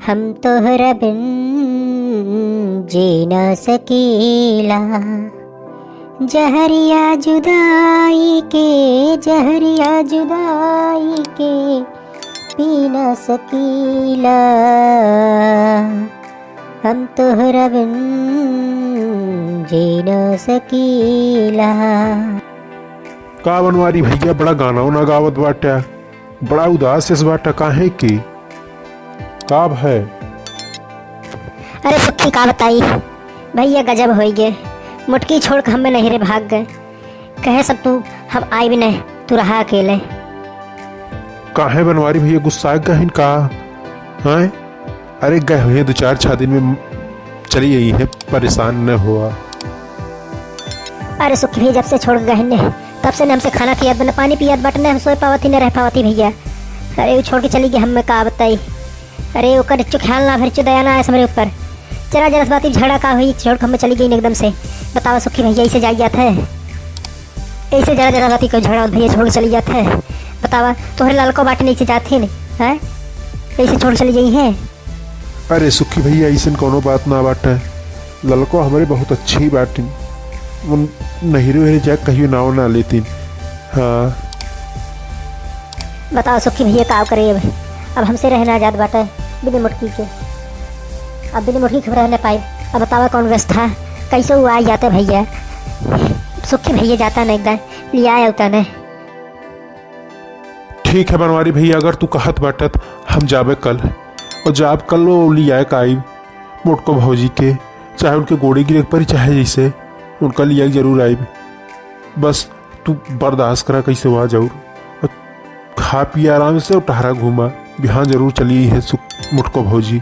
हम तोहरा बिन जी न सकीला। जहरिया जुदाई के, जहरिया जुदाई के पी न सकीला। हम तोहरा बिन जी न सकीला। का बनवारी भैया बड़ा गाना उना गावत बाटा, बड़ा उदास इस बाटा काहे की काब है? अरे सखी का बताई भैया, गजब हो गए। मुटकी छोड़ के हमें नहीं रे भाग गए। कहे सब तू हम आई भी नहीं, तू रहा अकेले। काहे बनवारी भैया गुस्सा गहिन का हैं? अरे गए हुए 2-4 दिन में चली गई है, परेशान न हुआ। अरे सुखी भैया जब से छोड़ गए ने तब से न हमसे खाना खियात न पानी पियात बट न सोए पावती न रह पावती भैया। अरे वो छोड़ के चली गई, हमें का बताई। अरे ओकर इच्छु ख्याल ना फिर दया ना आए हमारे ऊपर। जरा जरा बात झगड़ा का हुई, छोड़ के हमें चली गई एकदम से। बताओ सुखी भैया ऐसे जा जाता है, ऐसे जरा जरा बात कोई झगड़ा भैया छोड़ के चली जाता है। बतावा तोहरे लाल को बांटने से जाते हैं ऐसे छोड़ चली गई है। अरे सुखी भैया ऐसा कोनो बात ना बाटे, ललको हमारे बहुत अच्छी बाटी, नहरे वहरे जा कहियो नाव ना लेती। हाँ बताओ सुखी भैया का करे अब हमसे रहना आजाद बाटा बिना मुटकी के। अब बिना मुटकी खबर रहने पाए। अब बतावा कौन व्यवस्था कैसे वो आ जाते भैया। सुखी भैया जाता न एकदम लिया होता न। ठीक है बनवारी भैया, अगर तू कहत बाटत हम जाबे कल, और जाब कल वो लिया का आई मोटको भौजी के, चाहे उनके गोड़े गिरे पर चाहे जैसे उनका लिया जरूर आई। बस तू बर्दाश्त करा कैसे वहाँ जाऊर, खा पिया आराम से और टहरा घूमा। बिहान जरूर चली है मुटको भौजी।